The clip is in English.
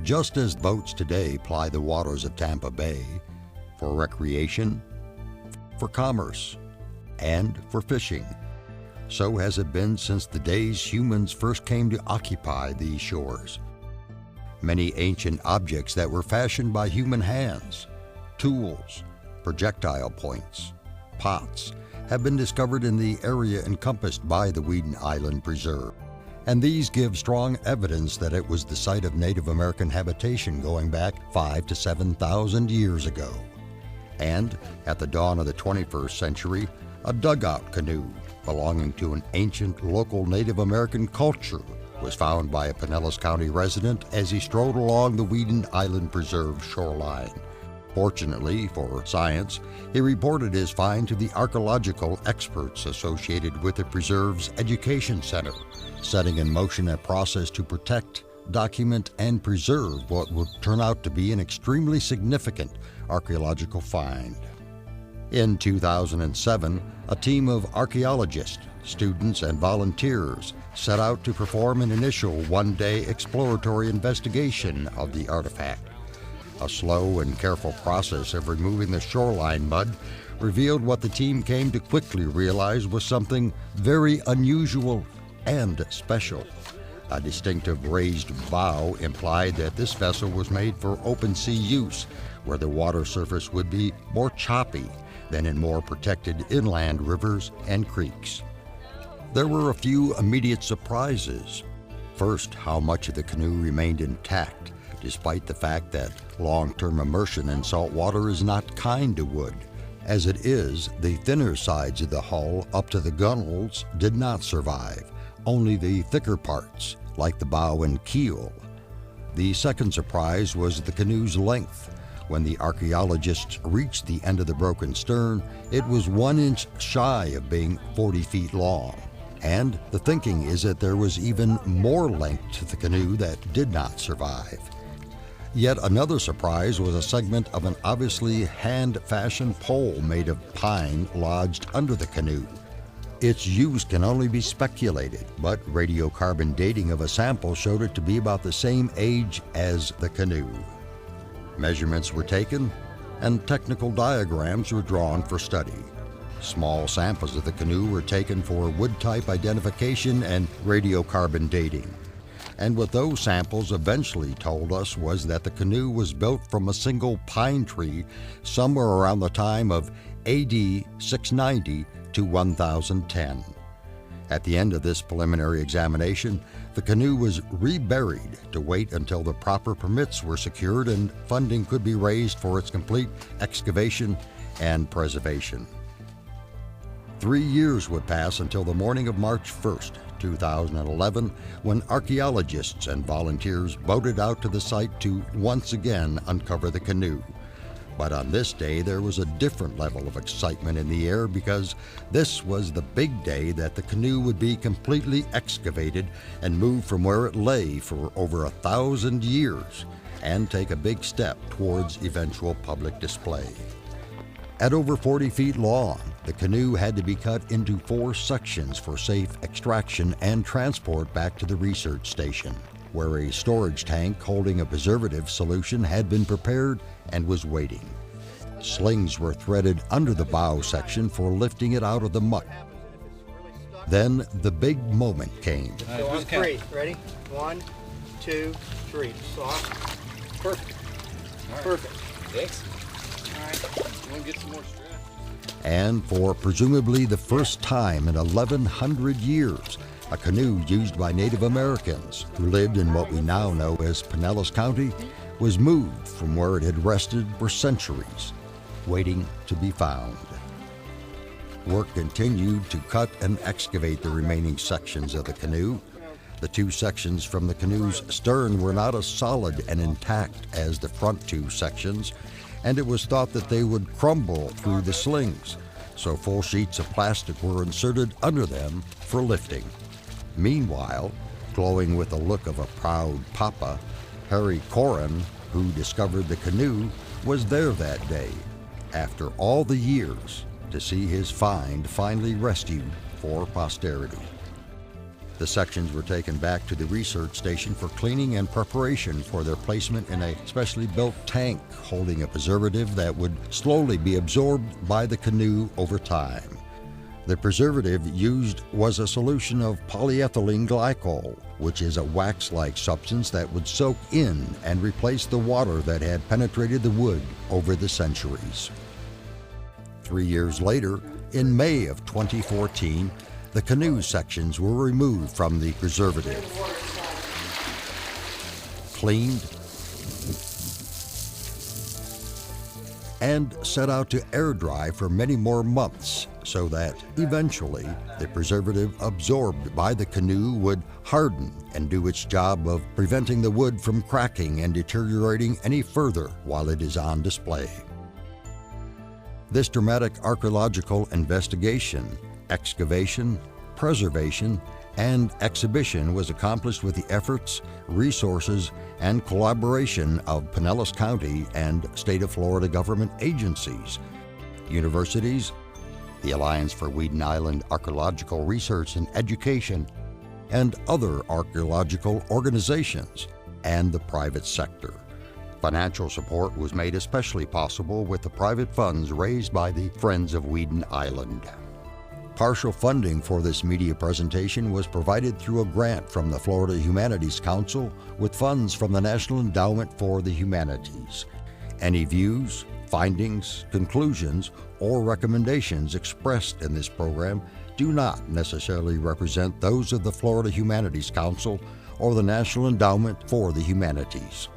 just as boats today ply the waters of Tampa Bay for recreation, for commerce, and for fishing, so has it been since the days humans first came to occupy these shores. Many ancient objects that were fashioned by human hands, tools, projectile points, pots, have been discovered in the area encompassed by the Weedon Island Preserve. And these give strong evidence that it was the site of Native American habitation going back 5,000 to 7,000 years ago. And at the dawn of the 21st century, a dugout canoe belonging to an ancient local Native American culture was found by a Pinellas County resident as he strolled along the Weedon Island Preserve shoreline. Fortunately for science, he reported his find to the archaeological experts associated with the preserve's education center, setting in motion a process to protect, document, and preserve what would turn out to be an extremely significant archaeological find. In 2007, a team of archaeologists, students, and volunteers set out to perform an initial one-day exploratory investigation of the artifact. A slow and careful process of removing the shoreline mud revealed what the team came to quickly realize was something very unusual and special. A distinctive raised bow implied that this vessel was made for open sea use, where the water surface would be more choppy than in more protected inland rivers and creeks. There were a few immediate surprises. First, how much of the canoe remained intact, despite the fact that long-term immersion in salt water is not kind to wood. As it is, the thinner sides of the hull up to the gunwales did not survive, only the thicker parts, like the bow and keel. The second surprise was the canoe's length. When the archaeologists reached the end of the broken stern, it was 1 inch shy of being 40 feet long. And the thinking is that there was even more length to the canoe that did not survive. Yet another surprise was a segment of an obviously hand-fashioned pole made of pine lodged under the canoe. Its use can only be speculated, but radiocarbon dating of a sample showed it to be about the same age as the canoe. Measurements were taken, and technical diagrams were drawn for study. Small samples of the canoe were taken for wood type identification and radiocarbon dating. And what those samples eventually told us was that the canoe was built from a single pine tree somewhere around the time of AD 690 to 1010. At the end of this preliminary examination, the canoe was reburied to wait until the proper permits were secured and funding could be raised for its complete excavation and preservation. 3 years would pass until the morning of March 1st, 2011, when archaeologists and volunteers boated out to the site to once again uncover the canoe. But on this day, there was a different level of excitement in the air because this was the big day that the canoe would be completely excavated and moved from where it lay for over 1,000 years and take a big step towards eventual public display. At over 40 feet long, the canoe had to be cut into 4 sections for safe extraction and transport back to the research station, where a storage tank holding a preservative solution had been prepared and was waiting. Slings were threaded under the bow section for lifting it out of the muck. Then the big moment came. So on 3, ready? 1, 2, 3. Soft. Perfect. Right. Perfect. Thanks. All right. You want to get some more strap? And for presumably the first time in 1,100 years, a canoe used by Native Americans who lived in what we now know as Pinellas County was moved from where it had rested for centuries, waiting to be found. Work continued to cut and excavate the remaining sections of the canoe. The 2 sections from the canoe's stern were not as solid and intact as the front 2 sections, and it was thought that they would crumble through the slings, so full sheets of plastic were inserted under them for lifting. Meanwhile, glowing with the look of a proud papa, Harry Corin, who discovered the canoe, was there that day, after all the years, to see his find finally rescued for posterity. The sections were taken back to the research station for cleaning and preparation for their placement in a specially built tank holding a preservative that would slowly be absorbed by the canoe over time. The preservative used was a solution of polyethylene glycol, which is a wax-like substance that would soak in and replace the water that had penetrated the wood over the centuries. 3 years later, in May of 2014, the canoe sections were removed from the preservative, cleaned, and set out to air dry for many more months so that eventually the preservative absorbed by the canoe would harden and do its job of preventing the wood from cracking and deteriorating any further while it is on display. This dramatic archaeological investigation, excavation, preservation, and exhibition was accomplished with the efforts, resources, and collaboration of Pinellas County and State of Florida government agencies, universities, the Alliance for Weedon Island Archaeological Research and Education, and other archaeological organizations, and the private sector. Financial support was made especially possible with the private funds raised by the Friends of Weedon Island. Partial funding for this media presentation was provided through a grant from the Florida Humanities Council with funds from the National Endowment for the Humanities. Any views, findings, conclusions, or recommendations expressed in this program do not necessarily represent those of the Florida Humanities Council or the National Endowment for the Humanities.